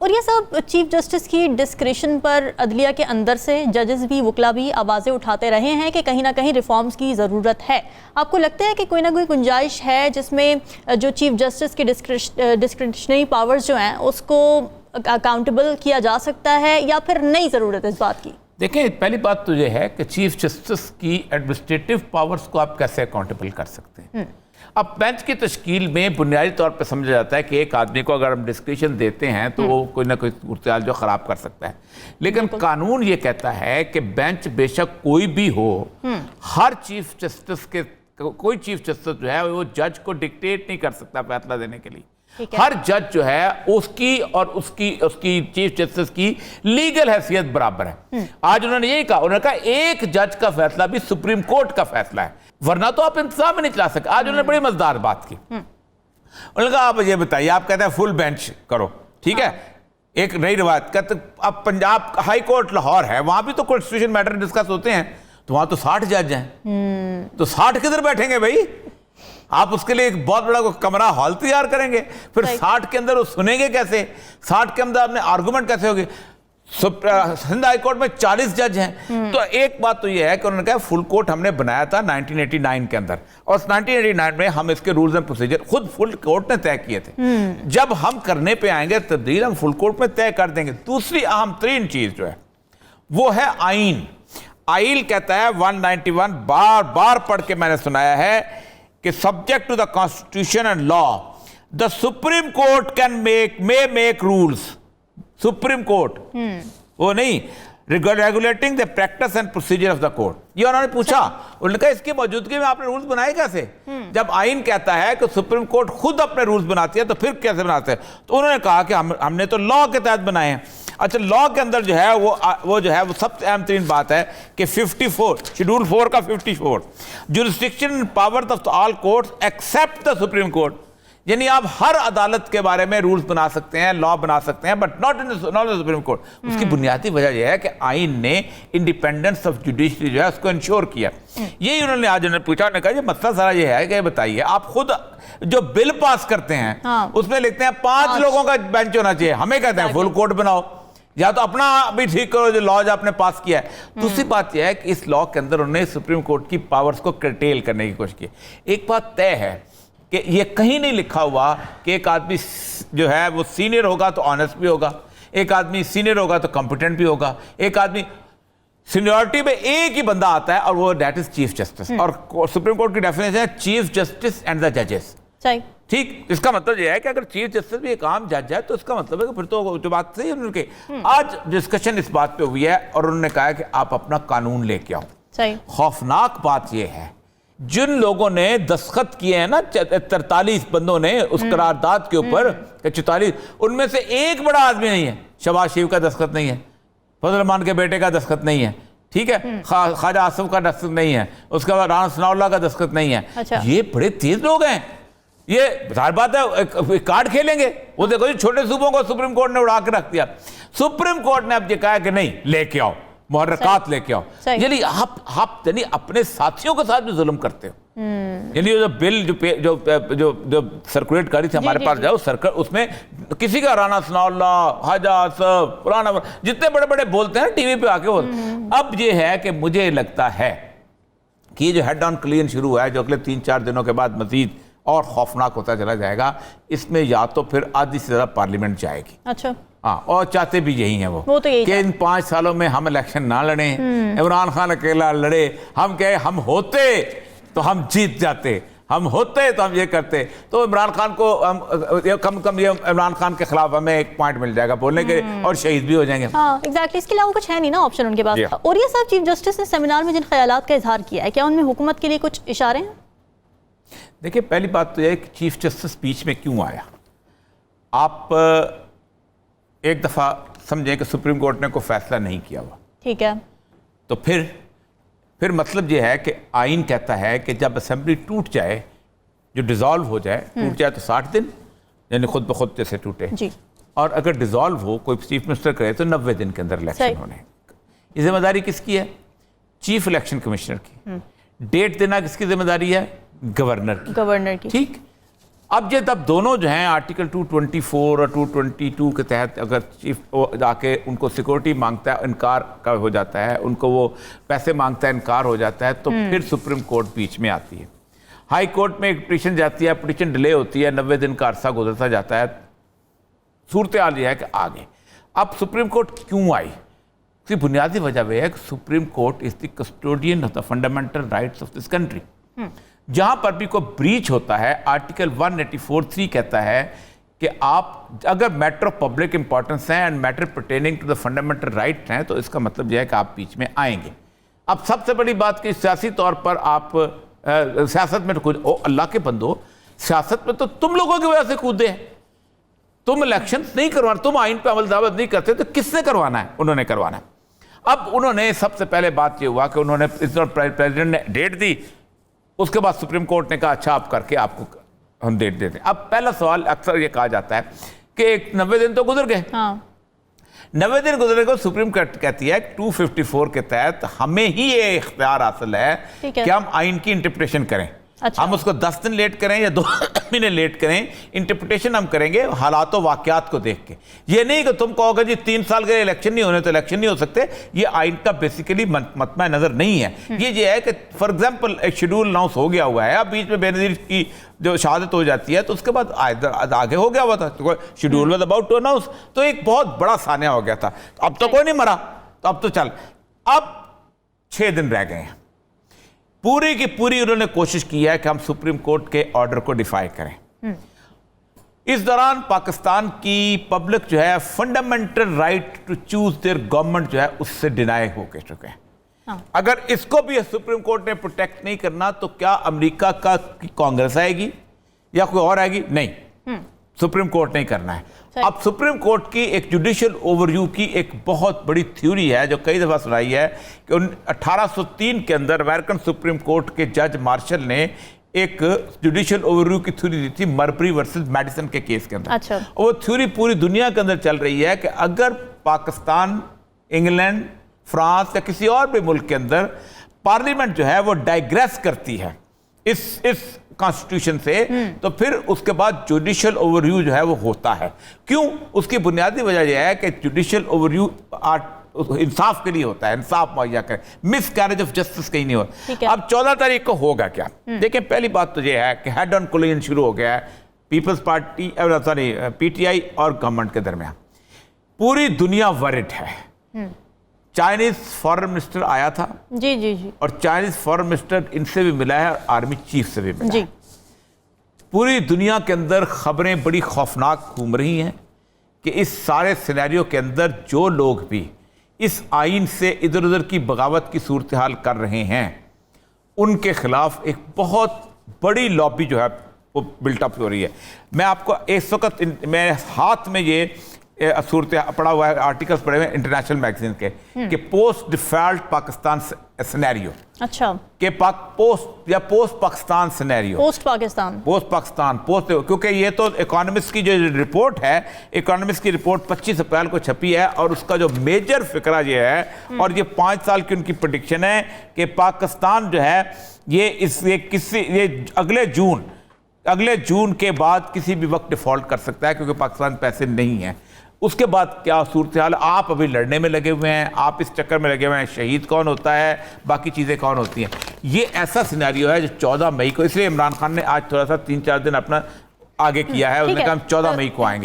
और ये सब चीफ जस्टिस की डिस्क्रिशन पर अदलिया के अंदर से जजेस भी, वकला भी आवाज़ें उठाते रहे हैं कि कहीं ना कहीं रिफॉर्म्स की ज़रूरत है। आपको लगता है कि कोई ना कोई गुंजाइश है जिसमें जो चीफ जस्टिस की डिस्क्रिशनरी पावर्स जो हैं उसको अकाउंटेबल किया जा सकता है, या फिर नहीं ज़रूरत इस बात की? देखें, पहली बात तो यह है कि चीफ जस्टिस की एडमिनिस्ट्रेटिव पावर्स को आप कैसे अकाउंटेबल कर सकते हैं। अब बेंच की तश्कील में बुनियादी तौर पर समझा जाता है कि एक आदमी को अगर हम डिस्क्रिशन देते हैं तो वो कोई ना कोई सूरत जो ख़राब कर सकता है, लेकिन कानून ये कहता है कि बेंच बेशक कोई भी हो, हर चीफ जस्टिस के कोई चीफ जस्टिस जो है वो जज को डिक्टेट नहीं कर सकता फैसला देने के लिए। हर जज जो है उसकी और उसकी चीफ जस्टिस की लीगल हैसियत बराबर है। आज उन्होंने यही कहा, उन्होंने कहा एक जज का फैसला भी सुप्रीम कोर्ट का फैसला है, वरना तो आप इंतजाम में नहीं चला सकते। आज उन्होंने बड़ी मजेदार बात की। उन्होंने कहा आप ये बताइए, आप कहते हैं फुल बेंच करो, ठीक है, एक नई रिवायत कहते अब पंजाब हाई कोर्ट लाहौर है, वहां भी तो कॉन्स्टिट्यूशन मैटर डिस्कस होते हैं, तो वहां तो 60 जज हैं, तो 60 किधर बैठेंगे भाई? आप उसके लिए एक बहुत बड़ा कमरा हॉल तैयार करेंगे, फिर 60 के अंदर वो सुनेंगे कैसे? 60 के अंदर अपने आर्गुमेंट कैसे होगी? सिंध हाई कोर्ट में 40 जज हैं। तो एक बात तो ये है कि उन्होंने कहा फुल कोर्ट हमने बनाया था 1989 के अंदर, और 1989 में हम इसके रूल्स एंड प्रोसीजर खुद फुल कोर्ट ने तय किए थे। जब हम करने पे आएंगे तब्दील हम फुल कोर्ट में तय कर देंगे। दूसरी अहम तरीन चीज जो है वो है आइन। आइन कहता है 191, बार बार पढ़ के मैंने सुनाया है कि subject to the constitution and law the supreme court can make rules. Supreme court, वो नहीं, regulating the practice and procedure of the court. ये उन्होंने पूछा, उन्होंने कहा इसकी मौजूदगी में आपने रूल्स बनाए कैसे? जब आइन कहता है कि सुप्रीम कोर्ट खुद अपने रूल्स बनाती है तो फिर कैसे बनाते हैं? तो उन्होंने कहा कि हमने तो लॉ के तहत बनाए हैं। अच्छा, लॉ के अंदर जो है वो जो है वो सबसे अहम तरीन बात है कि 54 शेड्यूल 4 का 54 jurisdiction and power of all courts except the supreme court, यानी आप हर अदालत के बारे में रूल्स बना सकते हैं, लॉ बना सकते हैं, but not the supreme court. उसकी बुनियादी वजह यह है कि आइन ने इंडिपेंडेंस ऑफ जुडिशरी जो है उसको इंश्योर किया। यही उन्होंने आज उन्होंने पूछा, उन्होंने कहा ये मसला सारा ये है कि बताइए आप खुद जो बिल पास करते हैं उसमें लिखते हैं 5 लोगों का बेंच होना चाहिए, हमें कहते हैं फुल कोर्ट बनाओ, या तो अपना भी ठीक करो जो लॉ आपने पास किया है। दूसरी बात यह है कि इस लॉ के अंदर उन्होंने सुप्रीम कोर्ट की पावर्स को कर्टेल करने की कोशिश की। एक बात तय है कि ये कहीं नहीं लिखा हुआ कि एक आदमी जो है वो सीनियर होगा तो ऑनेस्ट भी होगा, एक आदमी सीनियर होगा तो कॉम्पिटेंट भी होगा, एक आदमी सीनियरिटी में एक ही बंदा आता है और वो दैट इज चीफ जस्टिस। और सुप्रीम कोर्ट की डेफिनेशन है चीफ जस्टिस एंड द जजेस। ठीक, इसका मतलब यह है कि अगर चीफ जस्टिस भी एक आम जज है तो इसका मतलब है कि फिर तो जो बात सही है उनके। आज डिस्कशन इस बात पे हुई है और उन्होंने कहा है कि आप अपना कानून लेके आओ। खौफनाक बात यह है, जिन लोगों ने दस्तखत किए हैं ना 43 बंदों ने उस करारदाद के ऊपर 44, उनमें से एक बड़ा आदमी नहीं है। शहबाज शरीफ का दस्तखत नहीं है, फजल रहमान के बेटे का दस्तखत नहीं है, ठीक है, ख्वाजा आसिफ का दस्तखत नहीं है, उसके बाद राना सनाउल्लाह का दस्तखत नहीं है। अच्छा। ये बड़े तेज लोग हैं, ये जाहिर बात है कार्ड खेलेंगे। वो देखो जी छोटे सूबों को सुप्रीम कोर्ट ने उड़ा के रख दिया। सुप्रीम कोर्ट ने अब ये कहा कि नहीं, लेके आओ मुहर्रकात लेके आओ। यानी आप यानी अपने साथियों के साथ भी जुल्म करते हो। यानी जो बिल जो सर्कुलेट करी थी हमारे पास जाओ सरकार, उसमें किसी का राना सनाउल्लाह, ख्वाजा आसिफ, पुराना जितने बड़े बड़े बोलते हैं टीवी पे आके बोलते। अब ये है कि मुझे लगता है कि ये जो हेड ऑन क्लीन शुरू हुआ है, जो अगले 3-4 दिनों के बाद मजीद और खौफनाक होता चला जाएगा, इसमें या तो फिर आधी से ज्यादा पार्लियामेंट जाएगी। अच्छा, हाँ, और चाहते भी यही हैं वो तो कि इन 5 सालों में हम इलेक्शन ना लड़े, इमरान खान अकेला लड़े, हम कहे हम होते तो हम जीत जाते, हम होते तो हम ये करते, तो इमरान खान को कम कम ये इमरान खान के खिलाफ हमें एक पॉइंट मिल जाएगा बोलने के, और शहीद भी हो जाएंगे। हाँ, एग्जैक्टली, इसके अलावा कुछ है नहीं ना ऑप्शन उनके पास। और ये सब चीफ जस्टिस ने सेमिनार में जिन ख्यालात का इजहार किया है, क्या उनमें हुकूमत के लिए कुछ इशारे हैं? देखिए, पहली बात तो यह है कि चीफ जस्टिस बीच में क्यों आया। आप एक दफ़ा समझें कि सुप्रीम कोर्ट ने कोई फैसला नहीं किया हुआ, ठीक है, तो फिर मतलब ये है कि आइन कहता है कि जब असेंबली टूट जाए, जो डिज़ोल्व हो जाए, टूट जाए तो 60 दिन, यानी खुद ब खुद जैसे टूटे जी, और अगर डिज़ोल्व हो, कोई चीफ मिनिस्टर करे तो 90 दिन के अंदर इलेक्शन होने। ये जिम्मेदारी किसकी है? चीफ इलेक्शन कमिश्नर की। डेट देना किसकी जिम्मेदारी है? गवर्नर की। ठीक। अब ये तब दोनों जो हैं आर्टिकल 224 और 222 के तहत अगर चीफ जाके उनको सिक्योरिटी मांगता है, इनकार का हो जाता है, उनको वो पैसे मांगता है, इनकार हो जाता है, तो फिर सुप्रीम कोर्ट बीच में आती है। हाई कोर्ट में एक पिटीशन जाती है, पिटीशन डिले होती है, 90 दिन का अरसा गुजरता जाता है। सूरत हाल यह है कि आगे अब सुप्रीम कोर्ट क्यों आई? इसकी बुनियादी वजह वह है कि supreme court is the custodian of the fundamental rights of this country. जहां पर भी कोई ब्रीच होता है, आर्टिकल 184(3) कहता है कि आप अगर मैटर ऑफ पब्लिक इंपॉर्टेंस है and matter pertaining to the fundamental right हैं, तो इसका मतलब यह है कि आप बीच में आएंगे। अब सबसे बड़ी बात कि सियासी तौर पर आप सियासत में कुछ अल्लाह के बंदो, सियासत में तो तुम लोगों की वजह से कूदे हैं। तुम इलेक्शन नहीं करवाना, तुम आइन पे अमल दावत नहीं करते, तो किसने करवाना है? उन्होंने करवाना है। अब उन्होंने सबसे पहले बात ये हुआ कि उन्होंने प्रेसिडेंट ने डेट दी, उसके बाद सुप्रीम कोर्ट ने कहा अच्छा आप करके आपको हम डेट देते हैं। अब पहला सवाल अक्सर ये कहा जाता है कि एक 90 दिन तो गुजर गए। हाँ। 90 दिन गुजरने को सुप्रीम कोर्ट कहती है 254 के तहत हमें ही ये इख्तियार हासिल है कि हम आइन की इंटरप्रिटेशन करें। अच्छा। हम उसको 10 दिन लेट करें या 2 महीने लेट करें, इंटरप्रिटेशन हम करेंगे हालात वाक़यात को देख के। ये नहीं कि तुम कहोगे जी 3 साल के इलेक्शन नहीं होने तो इलेक्शन नहीं हो सकते। ये आइन का बेसिकली मतमा नज़र नहीं है। ये है कि फॉर एग्जाम्पल एक शेड्यूल अनाउंस हो गया हुआ है, अब बीच में बेनज़ीर की जो शहादत हो जाती है तो उसके बाद आगे हो गया हुआ था, तो schedule was about to announce, तो एक बहुत बड़ा सान्या हो गया था। अब तो कोई नहीं मरा, तो अब तो चल। अब 6 दिन रह गए हैं। पूरी की पूरी उन्होंने कोशिश की है कि हम सुप्रीम कोर्ट के ऑर्डर को डिफाई करें। इस दौरान पाकिस्तान की पब्लिक जो है fundamental right to choose their government जो है उससे डिनाई होके चुके हैं। हाँ। अगर इसको भी सुप्रीम कोर्ट ने प्रोटेक्ट नहीं करना तो क्या अमेरिका का कांग्रेस आएगी या कोई और आएगी? नहीं, सुप्रीम कोर्ट नहीं करना है। अब सुप्रीम कोर्ट की एक जुडिशियल ओवरव्यू की एक बहुत बड़ी थ्योरी है जो कई दफा सुनाई है कि 1803 के अंदर अमेरिकन सुप्रीम कोर्ट के जज मार्शल ने एक जुडिशियल ओवरव्यू की थ्योरी दी थी मरबरी वर्सेस मेडिसन के केस के अंदर। अच्छा। वो थ्योरी पूरी दुनिया के अंदर चल रही है कि अगर पाकिस्तान, इंग्लैंड, फ्रांस या किसी और भी मुल्क के अंदर पार्लियामेंट जो है वो डाइग्रेस करती है इस कॉन्स्टिट्यूशन से, तो फिर उसके बाद जुडिशियल ओवरव्यू जो है वो होता है। क्यों? उसकी बुनियादी वजह यह है कि जुडिशियल ओवरव्यू इंसाफ के लिए होता है, इंसाफ मुहैया करें, मिस कैरेज ऑफ जस्टिस कहीं नहीं होता। अब 14 तारीख को होगा क्या? देखिए, पहली बात तो यह है कि हेड ऑन कोलिजन शुरू हो गया है पीपल्स पार्टी PTI और गवर्नमेंट के दरमियान। पूरी दुनिया वरिड है। चाइनीज फॉरेन मिनिस्टर आया था जी, और चाइनीज फॉरेन मिनिस्टर इनसे भी मिला है और आर्मी चीफ से भी मिला है। पूरी दुनिया के अंदर खबरें बड़ी खौफनाक घूम रही हैं कि इस सारे सिनेरियो के अंदर जो लोग भी इस आइन से इधर उधर की बगावत की सूरत हाल कर रहे हैं उनके खिलाफ एक बहुत बड़ी लॉबी जो है वो बिल्टअप हो रही है। मैं आपको इस वक्त मेरे हाथ में ये सूरत पड़ा हुआ है, आर्टिकल्स पड़े हुए इंटरनेशनल मैगजीन के कि पोस्ट डिफॉल्ट पाकिस्तान सिनेरियो। अच्छा। के post Pakistan scenario, post Pakistan, क्योंकि ये तो इकोनॉमिस्ट की जो रिपोर्ट है, इकोनॉमिस्ट की रिपोर्ट 25 अप्रैल को छपी है और उसका जो मेजर फिक्रा ये है और ये 5 साल की उनकी प्रेडिक्शन है कि पाकिस्तान जो है ये अगले जून के बाद किसी भी वक्त डिफॉल्ट कर सकता है, क्योंकि पाकिस्तान पैसे नहीं है। उसके बाद क्या सूरत हाल? आप अभी लड़ने में लगे हुए हैं, आप इस चक्कर में लगे हुए हैं शहीद कौन होता है, बाकी चीज़ें कौन होती हैं। ये ऐसा सिनेरियो है जो 14 मई को, इसलिए इमरान खान ने आज थोड़ा सा 3-4 दिन अपना आगे किया है, उसने कहा हम 14 मई को आएंगे।